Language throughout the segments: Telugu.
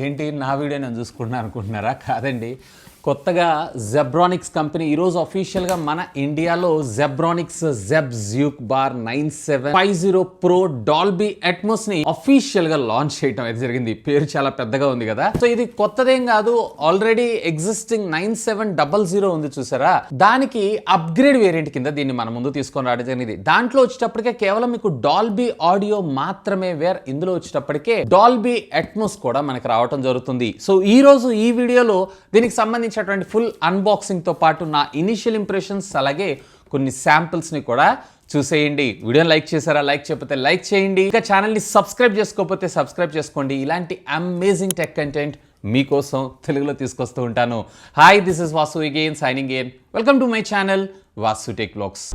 ఏంటి నా వీడియో నేను చూసుకుంటున్నా అనుకుంటున్నారా? కాదండి, కొత్తగా జెబ్రానిక్స్ కంపెనీ ఈరోజు అఫీషియల్గా మన ఇండియాలో Zebronics Jeb juke bar 9750 pro Dolby Atmos ని అఫీషియల్ గా లాంచ్ చేయడం అయితే జరిగింది. పేరు చాలా పెద్దగా ఉంది కదా. సో ఇది కొత్తదేం కాదు, ఆల్రెడీ ఎగ్జిస్టింగ్ 9700 ఉంది చూసారా, దానికి అప్గ్రేడ్ వేరియంట్ కింద దీన్ని మన ముందు తీసుకొని రావడం జరిగింది. దాంట్లో వచ్చేటప్పటికే కేవలం మీకు డాల్బీ ఆడియో మాత్రమే వేర్, ఇందులో వచ్చేటప్పటికే డాల్బీ అట్మోస్ కూడా మనకి రావడం జరుగుతుంది. సో ఈ రోజు ఈ వీడియోలో దీనికి సంబంధించి ఫుల్ అన్బాక్సింగ్ తో పాటు నా ఇనిషియల్ ఇంప్రెషన్స్ అలాగే కొన్ని శాంపిల్స్ ని కూడా చూసేయండి. వీడియోని లైక్ చేశారా? లైక్ చేయకపోతే లైక్ చేయండి. ఇంకా ఛానల్ ని సబ్స్క్రైబ్ చేసుకోకపోతే సబ్స్క్రైబ్ చేసుకోండి. ఇలాంటి అమేజింగ్ టెక్ కంటెంట్ మీకోసం తెలుగులో తీసుకొస్తూ ఉంటాను. Hi, this is Vasu again signing in. Welcome to my channel Vasu tech vlogs.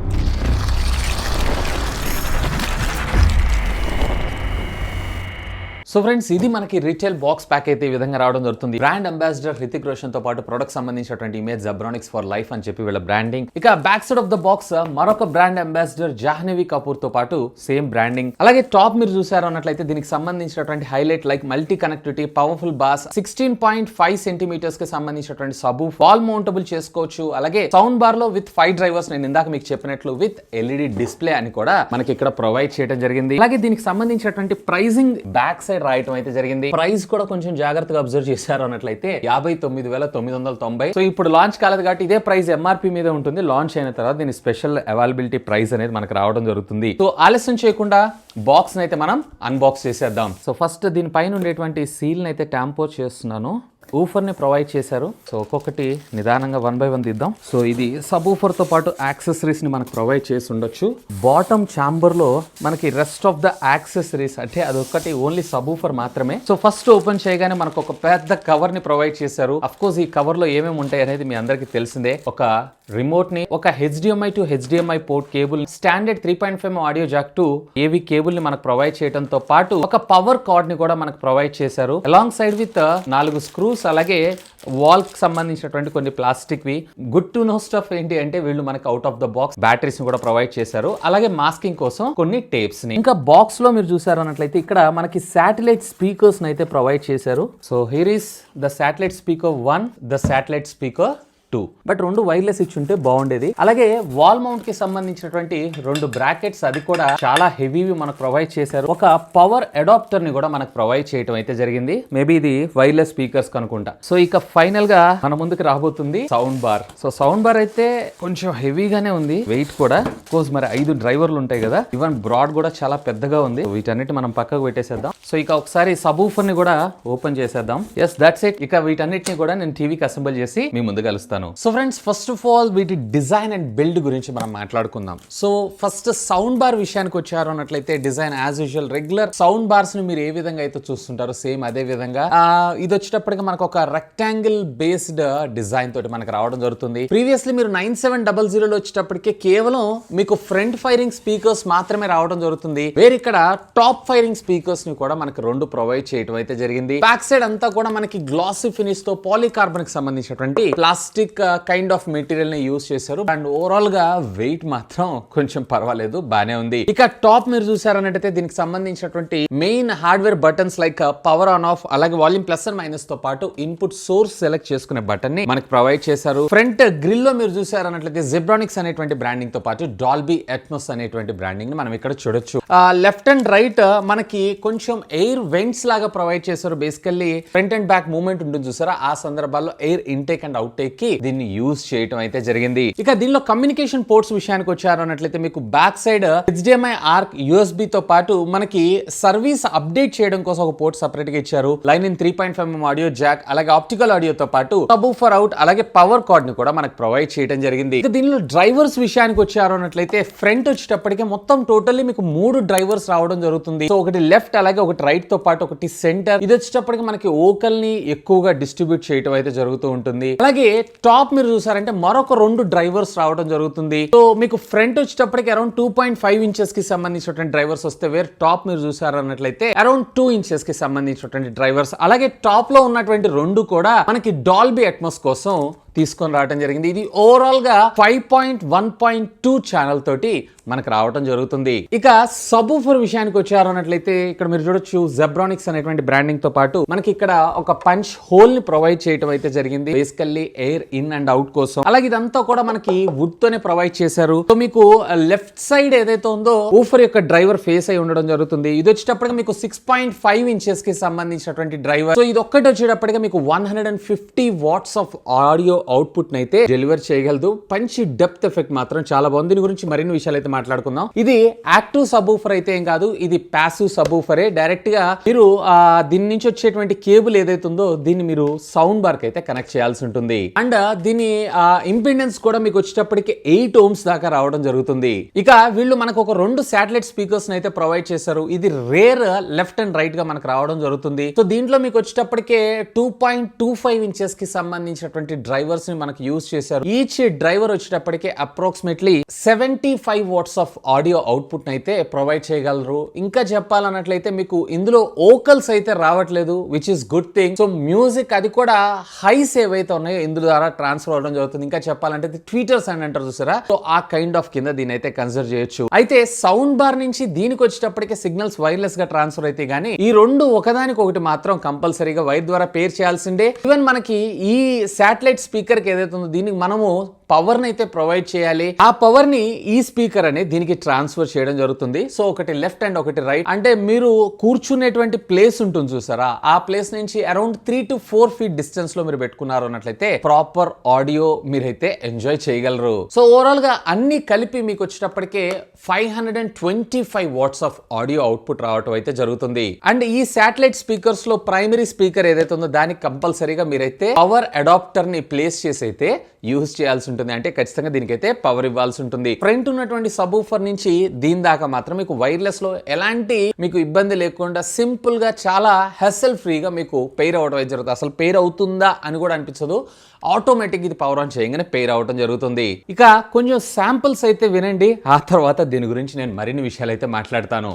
So friends, ఇది మనకి రీటైల్ బాక్స్ ప్యాక్ అయితే ఈ విధంగా రావడం జరుగుతుంది. బ్రాండ్ అంబాసిడర్ హృతిక్ రోషన్ తో పాటు ప్రొడక్ట్ సంబంధించినటువంటి ఇమేజ్ జెబ్రానిక్స్ ఫర్ లైఫ్ అని చెప్పి వీళ్ళ బ్రాండింగ్. ఇక back side of the box మరొక బ్రాండ్ అంబాసిడర్ జాహ్నవి కపూర్ తో పాటు సేమ్ బ్రాండింగ్. అలాగే టాప్ మీరు చూసారు అన్నట్లయితే దీనికి సంబంధించినటువంటి highlight like multi connectivity, powerful bass, 16.5 centimetres కి సంబంధించినటువంటి సబ్ వాల్ మౌంటబుల్ చేసుకోవచ్చు. అలాగే సౌండ్ బార్ లో విత్ 5 డ్రైవర్స్, నేను ఇందాక మీకు చెప్పినట్లు విత్ ఎల్ఈడి డిస్ప్లే అని కూడా మనకి ఇక్కడ ప్రొవైడ్ చేయడం జరిగింది. అలాగే దీనికి సంబంధించినటువంటి ప్రైజింగ్ బ్యాక్ సైడ్ రాయటం అయితే జరిగింది. ప్రైస్ కూడా కొంచెం జాగ్రత్తగా అబ్జర్వ్ చేశారు అన్నట్లయితే 59,990. సో ఇప్పుడు లాంచ్ కాలేదు కాబట్టి ఇదే ప్రైస్ ఎంఆర్పీ మీద ఉంటుంది. లాంచ్ అయిన తర్వాత దీని స్పెషల్ అవైలబిలిటీ ప్రైస్ అనేది మనకు రావడం జరుగుతుంది. సో ఆలస్యం చేయకుండా బాక్స్ అయితే మనం అన్బాక్స్ చేసేద్దాం. సో ఫస్ట్ దీనిపైన ఉండేటువంటి సీల్ అయితే ట్యాంపో చేస్తున్నాను. ఊఫర్ ని ప్రొవైడ్ చేశారు. సో ఒక్కొక్కటి నిదానంగా 1 by 1 తీద్దాం. సో ఇది సబ్ ఊఫర్ తో పాటు యాక్సెసరీస్ ని మనకు ప్రొవైడ్ చేసి ఉండొచ్చు. బాటమ్ ఛాంబర్ లో మనకి రెస్ట్ ఆఫ్ ద యాక్సెసరీస్ అంటే అదొక్కటి ఓన్లీ సబ్ ఊఫర్ మాత్రమే. సో ఫస్ట్ ఓపెన్ చేయగానే మనకు ఒక పెద్ద కవర్ ని ప్రొవైడ్ చేశారు. అఫ్ కోర్స్ ఈ కవర్ లో ఏమేమి ఉంటాయి అనేది మీ అందరికీ తెలిసిందే. ఒక రిమోట్ ని, ఒక HDMI to HDMI port cable, standard 3.5 audio Jack to AV cable ని మనకు ప్రొవైడ్ చేయడంతో పాటు ఒక పవర్ కార్డ్ ని కూడా మనకు ప్రొవైడ్ చేశారు. అలాంగ్ సైడ్ విత్ 4 స్క్రూస్, అలాగే వాల్ కి సంబంధించినటువంటి కొన్ని ప్లాస్టిక్ వి. గుడ్ టు నో స్టఫ్ ఏంటి అంటే వీళ్ళు మనకి out of the box batteries ని కూడా ప్రొవైడ్ చేశారు. అలాగే మాస్కింగ్ కోసం కొన్ని టేప్స్ ని. ఇంకా బాక్స్ లో మీరు చూసారు అన్నట్లయితే ఇక్కడ మనకి శాటిలైట్ స్పీకర్స్ ని అయితే ప్రొవైడ్ చేశారు. So here is the satellite speaker 1, the satellite speaker 2. But 2 wireless ఇచ్చి ఉంటే బాగుండేది. అలాగే వాల్ మౌంట్ కి సంబంధించినటువంటి 2 బ్రాకెట్స్, అది కూడా చాలా హెవీవి మనకు ప్రొవైడ్ చేశారు. ఒక పవర్ అడాప్టర్ ని కూడా మనకు ప్రొవైడ్ చేయడం అయితే జరిగింది. మేబీ ఇది వైర్లెస్ స్పీకర్స్ కనుకుంటా. సో ఇక ఫైనల్ గా మన ముందుకు రాబోతుంది sound bar. So sound bar అయితే కొంచెం హెవీగానే ఉంది, వెయిట్ కూడా. కోర్స్ మరి 5 డ్రైవర్లు ఉంటాయి కదా, ఈవెన్ బ్రాడ్ కూడా చాలా పెద్దగా ఉంది. వీటన్నిటి మనం పక్కకు పెట్టేసేద్దాం. సో ఇక ఒకసారి సబ్ ఊఫర్ ని కూడా ఓపెన్ చేసేద్దాం. Yes, that's it. ఇక వీటన్నిటిని కూడా నేను టీవీకి అసెంబుల్ చేసి మీ ముందు కలుస్తాను. So friends, first of all వీటి డిజైన్ అండ్ బిల్డ్ గురించి మనం మాట్లాడుకుందాం. సో ఫస్ట్ సౌండ్ బార్ విషయానికి వచ్చారు అన్నట్లయితే design as usual regular sound bars ని మీరు ఏ విధంగా అయితే చూస్తుంటారో సేమ్ అదే విధంగా ఇది వచ్చేటప్పటికి మనకు ఒక రెక్టాంగిల్ బేస్డ్ డిజైన్ తోటి మనకు రావడం జరుగుతుంది. ప్రీవియస్లీ మీరు 9700 లో వచ్చేటప్పటికే కేవలం మీకు ఫ్రంట్ ఫైరింగ్ స్పీకర్స్ మాత్రమే రావడం జరుగుతుంది. వేరే ఇక్కడ టాప్ ఫైరింగ్ స్పీకర్స్ ని కూడా మనకి 2 ప్రొవైడ్ చేయడం అయితే జరిగింది. బ్యాక్ సైడ్ అంతా కూడా మనకి గ్లాసీ ఫినిష్ తో పాలికార్బన్ కి సంబంధించినటువంటి ప్లాస్టిక్ కైండ్ ఆఫ్ మెటీరియల్ ని యూజ్ చేశారు. అండ్ ఓవరాల్ గా వెయిట్ మాత్రం కొంచెం పర్వాలేదు, బానే ఉంది. ఇక టాప్ మీరు చూసారన్నట్టయితే దీనికి సంబంధించినటువంటి main hardware buttons like power on off, అలాగే వాల్యూమ్ ప్లస్ అండ్ మైనస్ తో పాటు ఇన్పుట్ సోర్స్ సెలెక్ట్ చేసుకునే బటన్ ని మనకి ప్రొవైడ్ చేశారు. ఫ్రంట్ గ్రిల్ లో మీరు చూసారన్నట్లయితే జెబ్రానిక్స్ అనేటువంటి బ్రాండింగ్ తో పాటు డాల్బీ అట్మోస్ అనేటువంటి బ్రాండింగ్ ని మనం ఇక్కడ చూడొచ్చు. లెఫ్ట్ అండ్ రైట్ మనకి కొంచెం ఎయిర్ వెంట్స్ లాగా ప్రొవైడ్ చేశారు. Basically front and back movement ఉంటుంది చూసారా, ఆ సందర్భాల్లో air intake and out take కి దీన్ని యూజ్ చేయడం అయితే జరిగింది. ఇక దీనిలో కమ్యూనికేషన్ పోర్ట్స్ విషయానికి వచ్చారు అన్నట్లయితే మీకు back side HDMI arc USB తో పాటు మనకి సర్వీస్ అప్డేట్ చేయడం కోసం ఒక పోర్ట్ సెపరేట్ గా ఇచ్చారు. లైన్ ఇన్ 3.5 ఆడియో జాక్, అలాగే ఆప్టికల్ ఆడియోతో పాటు సబ్ ఊఫర్ అవుట్, అలాగే పవర్ కార్డ్ ని కూడా మనకు ప్రొవైడ్ చేయడం జరిగింది. ఇక దీనిలో డ్రైవర్స్ విషయానికి వచ్చారు అన్నట్లయితే ఫ్రంట్ వచ్చేటప్పటికే మొత్తం టోటల్లీ మీకు 3 డ్రైవర్స్ రావడం జరుగుతుంది. సో ఒకటి లెఫ్ట్, అలాగే ఒకటి రైట్ తో పాటు ఒకటి సెంటర్. ఇది వచ్చేటప్పటికి మనకి ఓకల్ ని ఎక్కువగా డిస్ట్రిబ్యూట్ చేయడం అయితే జరుగుతూ ఉంటుంది. అలాగే టాప్ మీరు చూసారంటే మరొక 2 డ్రైవర్స్ రావడం జరుగుతుంది. సో మీకు ఫ్రంట్ వచ్చేటప్పటికి అరౌండ్ 2.5 ఇంచెస్ కి సంబంధించినటువంటి డ్రైవర్స్ వస్తే, వేరే టాప్ మీరు చూసారు అన్నట్లయితే అరౌండ్ 2 ఇంచెస్ కి సంబంధించినటువంటి డ్రైవర్స్. అలాగే టాప్ లో ఉన్నటువంటి 2 కూడా మనకి డాల్బీ అట్మోస్ కోసం తీసుకొని రావడం జరిగింది. ఇది ఓవరాల్ గా 5.1.2 ఛానల్ తోటి మనకు రావడం జరుగుతుంది. ఇక సబూఫర్ విషయానికి వచ్చారు అన్నట్లయితే ఇక్కడ మీరు చూడొచ్చు జెబ్రానిక్స్ అనేటువంటి బ్రాండింగ్ తో పాటు మనకి ఇక్కడ ఒక పంచ్ హోల్ ని ప్రొవైడ్ చేయడం అయితే జరిగింది, basically air in and out కోసం. అలాగే ఇదంతా కూడా మనకి వుడ్ తోనే ప్రొవైడ్ చేశారు. సో మీకు లెఫ్ట్ సైడ్ ఏదైతే ఉందో ఊఫర్ యొక్క డ్రైవర్ ఫేస్ అయి ఉండడం జరుగుతుంది. ఇది వచ్చేటప్పటికి మీకు 6.5 ఇంచెస్ కి సంబంధించినటువంటి డ్రైవర్. సో ఇది ఒక్కటి వచ్చేటప్పటికి మీకు 150 వాట్స్ ఆఫ్ ఆడియో అవుట్పుట్ అయితే డెలివర్ చేయగలదు. పంచి డెప్త్ ఎఫెక్ట్ మాత్రం చాలా బాగుంది. దీని గురించి మరిన్ని విషయాలు అయితే మాట్లాడుకుందాం. ఇది యాక్టివ్ సబూఫర్ అయితే ఏం కాదు, ఇది ప్యాసివ్ సబూఫరే. డైరెక్ట్ గా మీరు దీని నుంచి వచ్చేటువంటి కేబుల్ ఏదైతే ఉందో దీన్ని మీరు సౌండ్ బార్ కి అయితే కనెక్ట్ చేయాల్సి ఉంటుంది. అండ్ దీని ఇంపెడెన్స్ కూడా మీకు వచ్చేటప్పటికి 8 ohms దాకా రావడం జరుగుతుంది. ఇక వీళ్ళు మనకు ఒక 2 శాటిలైట్ స్పీకర్స్ అయితే ప్రొవైడ్ చేశారు. ఇది రేర్ లెఫ్ట్ అండ్ రైట్ గా మనకు రావడం జరుగుతుంది. సో దీంట్లో మీకు వచ్చేటప్పటికే 2.25 ఇంచెస్ కి సంబంధించినటువంటి డ్రైవర్స్ ని మనకు యూజ్ చేశారు. ఈచ్ డ్రైవర్ వచ్చేటప్పటికే approximately 75 watts of audio output అయితే ప్రొవైడ్ చేయగలరు. ఇంకా చెప్పాలన్నట్లయితే మీకు ఇందులో ఓకల్స్ అయితే రావట్లేదు, which is good thing. So music అది కూడా హైస్ ఏవైతే ఉన్నాయో ఇందులో ద్వారా ట్రాన్స్ఫర్ అవడం జరుగుతుంది. ఇంకా చెప్పాలంటే ట్వీటర్స్ అని అంటారు చూసారా, సో ఆ కైండ్ ఆఫ్ కింద దీని అయితే కన్సిడర్ చేయొచ్చు. అయితే సౌండ్ బార్ నుంచి దీనికి వచ్చేటప్పటికే సిగ్నల్స్ వైర్లెస్ గా ట్రాన్స్ఫర్ అయితే గానీ ఈ రెండు ఒకదానికి ఒకటి మాత్రం కంపల్సరీగా వైర్ ద్వారా పేర్ చేయాల్సిందే. ఈవెన్ మనకి ఈ శాటిలైట్ స్పీకర్ కి ఏదైతే ఉందో దీనికి మనము పవర్ ని అయితే ప్రొవైడ్ చేయాలి. ఆ పవర్ ని ఈ స్పీకర్ అనేది దీనికి ట్రాన్స్ఫర్ చేయడం జరుగుతుంది. సో ఒకటి లెఫ్ట్ అండ్ ఒకటి రైట్. అంటే మీరు కూర్చునేటువంటి ప్లేస్ ఉంటుంది చూసారా, ఆ ప్లేస్ నుంచి అరౌండ్ 3 to 4 feet డిస్టెన్స్ లో మీరు పెట్టుకున్నారు అన్నట్లయితే ప్రాపర్ ఆడియో మీరైతే ఎంజాయ్ చేయగలరు. సో ఓవరాల్ గా అన్ని కలిపి మీకు వచ్చేటప్పటికే 525 వాట్స్ ఆఫ్ ఆడియో అవుట్పుట్ రావటం అయితే జరుగుతుంది. అండ్ ఈ శాటిలైట్ స్పీకర్స్ లో ప్రైమరీ స్పీకర్ ఏదైతే ఉందో దానికి కంపల్సరీగా మీరైతే పవర్ అడాప్టర్ ని ప్లేస్ చేసి అయితే యూజ్ చేయాల్సి ఉంటుంది. అంటే ఖచ్చితంగా దీనికైతే పవర్ ఇవ్వాల్సి ఉంటుంది. ఫ్రంట్ ఉన్నటువంటి సబూఫర్ నుంచి దీని దాకా మాత్రం మీకు వైర్లెస్ లో ఎలాంటి మీకు ఇబ్బంది లేకుండా సింపుల్ గా చాలా హెస్సెల్ ఫ్రీగా మీకు పెయిర్ అవడం అయితే జరుగుతుంది. అసలు పెయిర్ అవుతుందా అని కూడా అనిపించదు, ఆటోమేటిక్ ఇది పవర్ ఆన్ చేయగానే పెయిర్ అవడం జరుగుతుంది. ఇక కొంచెం శాంపుల్స్ అయితే వినండి, ఆ తర్వాత దీని గురించి నేను మరిన్ని విషయాలు అయితే మాట్లాడతాను.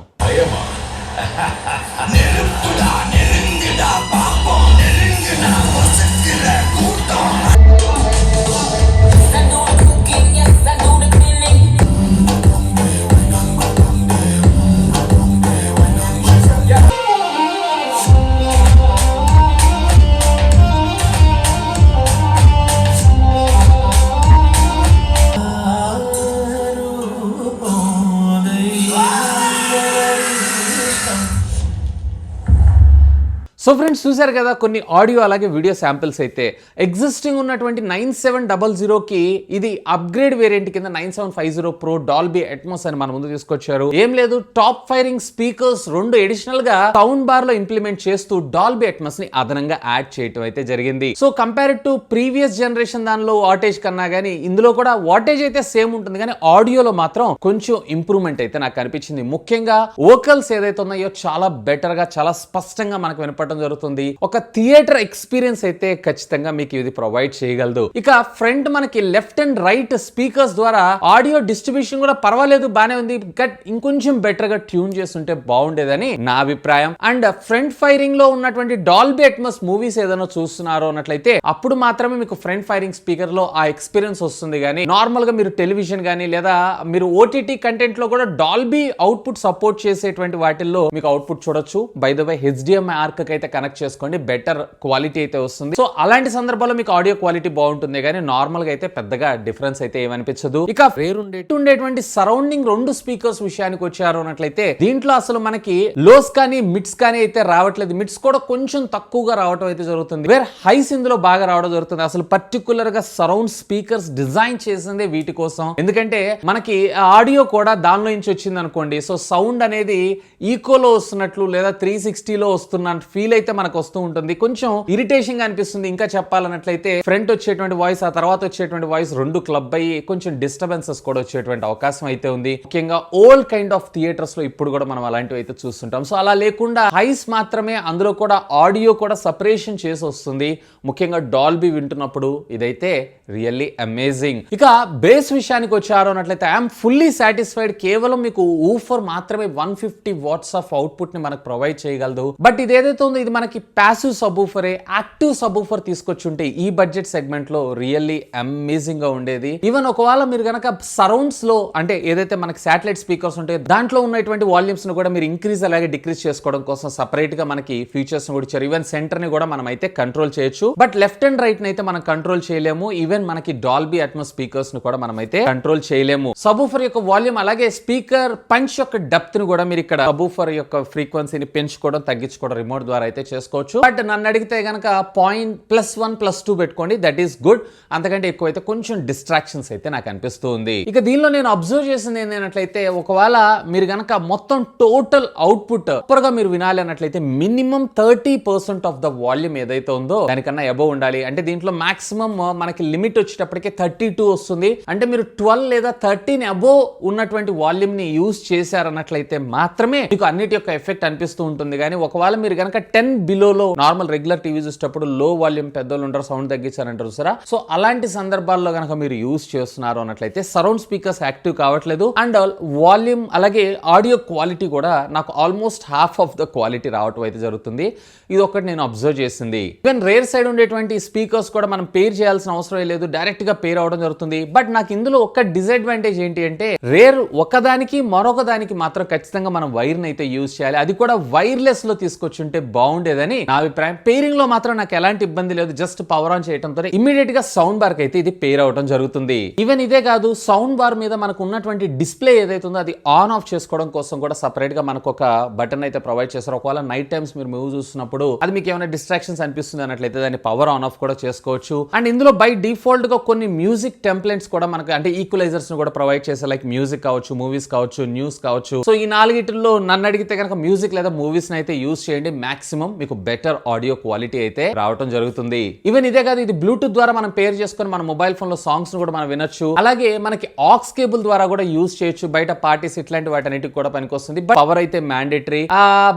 సో ఫ్రెండ్స్ చూసారు కదా కొన్ని ఆడియో అలాగే వీడియో శాంపిల్స్ అయితే. ఎగ్జిస్టింగ్ ఉన్నటువంటి 9700కి ఇది అప్గ్రేడ్ వేరియంట్ కింద 9750 Pro Dolby Atmos అని మన ముందు తీసుకొచ్చారు. ఏం లేదు, టాప్ ఫైరింగ్ స్పీకర్స్ 2 అడిషనల్ గా సౌండ్ బార్ లో ఇంప్లిమెంట్ చేస్తూ Dolby Atmos ని అదనంగా యాడ్ చేయడం అయితే జరిగింది. So compared to previous generation దానిలో వాటేజ్ కన్నా గానీ ఇందులో కూడా వాటేజ్ అయితే సేమ్ ఉంటుంది, కానీ ఆడియోలో మాత్రం కొంచెం ఇంప్రూవ్మెంట్ అయితే నాకు అనిపించింది. ముఖ్యంగా వోకల్స్ ఏదైతే ఉన్నాయో చాలా బెటర్ గా చాలా స్పష్టంగా మనకు వినపడడం జరుగుతుంది. ఒక థియేటర్ ఎక్స్పీరియన్స్ అయితే ఖచ్చితంగా మీకు ఇది ప్రొవైడ్ చేయగలదు. ఇక ఫ్రంట్ మనకి లెఫ్ట్ అండ్ రైట్ స్పీకర్స్ ద్వారా ఆడియో డిస్ట్రిబ్యూషన్ కూడా పర్వాలేదు, బానే ఉంది, బట్ ఇంకొంచెం బెటర్ గా ట్యూన్ చేస్తుంటే బాగుండేదని నా అభిప్రాయం. అండ్ ఫ్రంట్ ఫైరింగ్ లో ఉన్నటువంటి డాల్బీ అట్మోస్ మూవీస్ ఏదైనా చూస్తున్నారు అన్నట్లయితే అప్పుడు మాత్రమే మీకు ఫ్రంట్ ఫైరింగ్ స్పీకర్ లో ఆ ఎక్స్పీరియన్స్ వస్తుంది. కానీ నార్మల్ గా మీరు టెలివిజన్ కానీ లేదా మీరు ఓటీటీ కంటెంట్ లో కూడా డాల్బీ అవుట్పుట్ సపోర్ట్ చేసేటువంటి వాటిల్లో మీకు అవుట్పుట్ చూడొచ్చు. By the way HDMI arc అయితే కనెక్ట్ చేసుకోండి, బెటర్ క్వాలిటీ అయితే వస్తుంది. సో అలాంటి సందర్భాల్లో మీకు ఆడియో క్వాలిటీ బాగుంటుంది, కానీ నార్మల్ గా అయితే పెద్దగా డిఫరెన్స్ అయితే ఏమనిపించదు. ఇక ఉండేటువంటి సరౌండింగ్ 2 స్పీకర్స్ విషయానికి వచ్చారు అన్నట్లయితే దీంట్లో అసలు మనకి లోస్ కానీ మిడ్స్ కానీ అయితే రావట్లేదు. మిడ్స్ కూడా కొంచెం తక్కువగా రావడం అయితే జరుగుతుంది, వేర్ హైస్ ఇందులో బాగా రావడం జరుగుతుంది. అసలు పర్టికులర్ గా సరౌండ్ స్పీకర్స్ డిజైన్ చేసిందే వీటి కోసం, ఎందుకంటే మనకి ఆడియో కూడా దానిలో నుంచి వచ్చింది అనుకోండి. సో సౌండ్ అనేది ఈకోలో వస్తున్నట్లు లేదా 360లో వస్తున్న ఫీల్ అయితే మనకు వస్తూ ఉంటుంది. కొంచెం ఇరిటేషన్ గా అనిపిస్తుంది. ఇంకా చెప్పాలన్నట్లయితే ఫ్రంట్ వచ్చేటువంటి వాయిస్ ఆ తర్వాత వచ్చేటువంటి వాయిస్ 2 క్లబ్ అయ్యి కొంచెం డిస్టర్బెన్సెస్ కూడా వచ్చేటువంటి అవకాశం అయితే ఉంది. ముఖ్యంగా ఓల్డ్ కైండ్ ఆఫ్ థియేటర్స్ లో ఇప్పుడు కూడా మనం అలాంటివి అయితే చూస్తుంటాం. సో అలా లేకుండా హైస్ మాత్రమే, అందులో కూడా ఆడియో కూడా సపరేషన్ చేసి వస్తుంది. ముఖ్యంగా డాల్బీ వింటున్నప్పుడు ఇదైతే రియల్లీ అమేజింగ్. ఇక బేస్ విషయానికి వచ్చారు అన్నట్లయితే ఐఎమ్ ఫుల్లీ సాటిస్ఫైడ్. కేవలం మీకు ఊఫర్ మాత్రమే 150 వాట్స్ ఆఫ్ అవుట్పుట్ ని మనకు ప్రొవైడ్ చేయగలదు. బట్ ఇదేదైతే ఉందో ఇది మనకి ప్యాసివ్ సబూఫరే, యాక్టివ్ సబూఫర్ తీసుకొచ్చుంటే ఈ బడ్జెట్ సెగ్మెంట్ లో రియల్లీ అమేజింగ్ గా ఉండేది. ఈవెన్ ఒకవేళ మీరు గనక సరౌండ్స్ లో అంటే ఏదైతే మనకి శాటిలైట్ స్పీకర్స్ ఉంటాయో దాంట్లో ఉన్నటువంటి వాల్యూమ్స్ ను కూడా మీరు ఇంక్రీజ్ అలాగే డిక్రీజ్ చేసుకోవడం కోసం సెపరేట్ గా మనకి ఫీచర్స్ ని కూడా ఇచ్చారు. ఈవెన్ సెంటర్ ని కూడా మనం అయితే కంట్రోల్ చేయొచ్చు. బట్ లెఫ్ట్ అండ్ రైట్ ని అయితే మనం కంట్రోల్ చేయలేము. ఈవెన్ మనకి డాల్బీ అట్మాస్ స్పీకర్స్ ను కూడా మనం అయితే కంట్రోల్ చేయలేము. సబూఫర్ యొక్క వాల్యూమ్ అలాగే స్పీకర్ పంచ్ యొక్క డెప్త్ ను కూడా మీరు ఇక్కడ సబూఫర్ యొక్క ఫ్రీక్వెన్సీని పెంచుకోవడం తగ్గించుకోవడం రిమోట్ ద్వారా అయితే చేసుకోవచ్చు. బట్ నన్ను అడిగితే గనక .+1+2 పెట్టుకోండి, దట్ ఈస్ గుడ్. అంతకంటే ఎక్కువైతే కొంచెం డిస్ట్రాక్షన్స్ అయితే నాకు అనిపిస్తూ ఉంది. ఇక దీనిలో నేను అబ్జర్వ్ చేసింది ఏంటంటే ఒకవేళ మీరు గనక మొత్తం టోటల్ అవుట్పుట్ సూపర్ గా మీరు వినాలి అన్నట్లయితే మినిమం 30% ఆఫ్ ద వాల్యూమ్ ఏదైతే ఉందో దానికన్నా అబవ్ ఉండాలి. అంటే దీంట్లో మాక్సిమం మనకి లిమిట్ వచ్చేటప్పటికే 32 వస్తుంది. అంటే మీరు 12 లేదా 13 అబవ్ ఉన్నటువంటి వాల్యూమ్ ని యూజ్ చేశారన్నట్లయితే మాత్రమే మీకు అన్నిటి యొక్క ఎఫెక్ట్ అనిపిస్తూ ఉంటుంది. కానీ ఒకవేళ మీరు గనక 10 బిలోలో నార్మల్ రెగ్యులర్ టీవీ చూసేటప్పుడు లో వాల్యూమ్ పెద్దోళ్ళు ఉంటారు, సౌండ్ తగ్గించారంటారు సరే. సో అలాంటి సందర్భాల్లో గనక మీరు యూజ్ చేస్తున్నారు అన్నట్లయితే సరౌండ్ స్పీకర్స్ యాక్టివ్ కావట్లేదు. అండ్ వాల్యూమ్ అలాగే ఆడియో క్వాలిటీ కూడా నాకు almost half of the quality రావటం అయితే జరుగుతుంది. ఇది ఒకటి నేను అబ్జర్వ్ చేసింది. ఈవెన్ రేర్ సైడ్ ఉండేటువంటి స్పీకర్స్ కూడా మనం పేర్ చేయాల్సిన అవసరం లేదు, డైరెక్ట్ గా పేర్ అవడం జరుగుతుంది. బట్ నాకు ఇందులో ఒక డిసడ్వాంటేజ్ ఏంటి అంటే రేర్ ఒకదానికి మరొక దానికి మాత్రం ఖచ్చితంగా మనం వైర్ ని అయితే యూజ్ చేయాలి. అది కూడా వైర్లెస్ లో తీసుకొచ్చుంటే బాగుండేదని నా అభిప్రాయం. పేరింగ్ లో మాత్రం నాకు ఎలాంటి ఇబ్బంది లేదు. జస్ట్ పవర్ ఆన్ చేయడంతో ఇమీడియట్ గా సౌండ్ బార్ కి అయితే ఇది పేర్ అవడం జరుగుతుంది. ఈవెన్ ఇదే కాదు, సౌండ్ బార్ మీద మనకు ఉన్నటువంటి డిస్ప్లే ఏదైతే ఉందో అది ఆన్ ఆఫ్ చేసుకోవడం కోసం కూడా సెపరేట్ గా మనకు ఒక బటన్ అయితే ప్రొవైడ్ చేస్తారు. ఒకవేళ నైట్ టైమ్స్ మీరు మూవీ చూస్తున్నప్పుడు అది మీకు ఏమైనా డిస్ట్రాక్షన్స్ అనిపిస్తుంది అన్నట్లయితే దాన్ని పవర్ ఆన్ ఆఫ్ కూడా చేసుకోవచ్చు. అండ్ ఇందులో బై డిఫాల్ట్ గా కొన్ని మ్యూజిక్ టెంప్లెట్స్ కూడా మనకు అంటే ఈక్వలైజర్స్ ను కూడా ప్రొవైడ్ చేస్తారు. లైక్ మ్యూజిక్ కావచ్చు, మూవీస్ కావచ్చు, న్యూస్ కావచ్చు. సో ఈ నాలుగిటిల్లో నన్ను అడిగితే కనుక మ్యూజిక్ లేదా మూవీస్ అయితే యూజ్ చేయండి. మాక్సిమం మీకు బెటర్ ఆడియో క్వాలిటీ అయితే రావడం జరుగుతుంది. ఈవెన్ ఇదే కాదు, ఇది బ్లూటూత్ ద్వారా మనం పేర్ చేసుకొని మన మొబైల్ ఫోన్ లో సాంగ్స్ ను కూడా మనం వినొచ్చు. అలాగే మనకి ఆక్స్ కేబుల్ ద్వారా కూడా యూజ్ చేయొచ్చు. బయట పార్టీస్ ఇట్లాంటి వాటన్నిటికి కూడా పనికొస్తుంది. బట్ పవర్ అయితే మ్యాండేటరీ.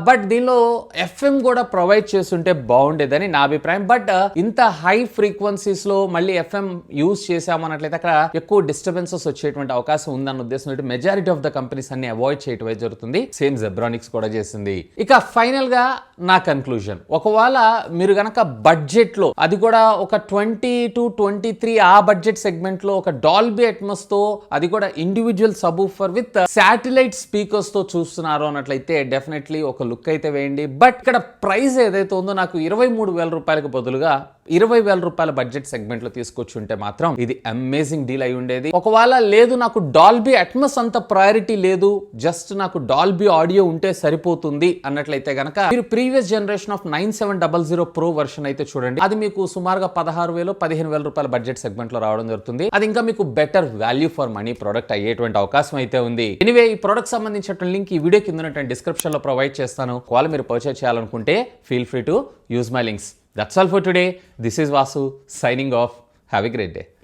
బట్ దీనిలో ఎఫ్ఎం కూడా ప్రొవైడ్ చేస్తుంటే బాగుండేదని నా అభిప్రాయం. బట్ ఇంత హై ఫ్రీక్వెన్సీస్ లో మళ్ళీ ఎఫ్ఎం యూజ్ చేసామన్నట్లయితే అక్కడ ఎక్కువ డిస్టర్బెన్సెస్ వచ్చేటువంటి అవకాశం ఉందన్న ఉద్దేశం మెజారిటీ ఆఫ్ ద కంపెనీస్ అన్ని అవాయిడ్ చేయటం జరుగుతుంది. సేమ్ జెబ్రానిక్స్ కూడా చేసింది. ఇక ఫైనల్ గా నా కన్క్లూజన్, ఒకవేళ మీరు గనక బడ్జెట్ లో అది కూడా ఒక 20 to 23 ఆ బడ్జెట్ సెగ్మెంట్ లో ఒక డాల్బీ అట్మాస్ తో అది కూడా individual subwoofer with satellite speakers తో చూస్తున్నారు అన్నట్లయితే డెఫినెట్లీ ఒక లుక్ అయితే వేయండి. బట్ ఇక్కడ ప్రైస్ ఏదైతే ఉందో నాకు 23,000 రూపాయలకు బదులుగా 20,000 రూపాయల బడ్జెట్ సెగ్మెంట్ లో తీసుకొచ్చుంటే మాత్రం ఇది అమేజింగ్ డీల్ అయి ఉండేది. ఒకవేళ లేదు నాకు డాల్బీ అట్మాస్ అంత ప్రయారిటీ లేదు, జస్ట్ నాకు డాల్బీ ఆడియో ఉంటే సరిపోతుంది అన్నట్లయితే గనక మీరు previous generation of 9700 Pro version అయితే చూడండి. అది మీకు సుమారుగా 16,000-15,000 రూపాయల బడ్జెట్ సెగ్మెంట్ లో రావడం జరుగుతుంది. అది ఇంకా మీకు better value for money product అయ్యేటువంటి అవకాశం అయితే ఉంది. ఎనీవే ఈ ప్రోడక్ట్ సంబంధించిన లింక్ ఈ వీడియో కింద ఉన్నటువంటి డిస్క్రిప్షన్ లో ప్రొవైడ్ చేస్తాను. ఒకవేళ మీరు పర్చేస్ చేయాలనుకుంటే feel free to use my links. That's all for today. This is Vasu signing off. Have a great day.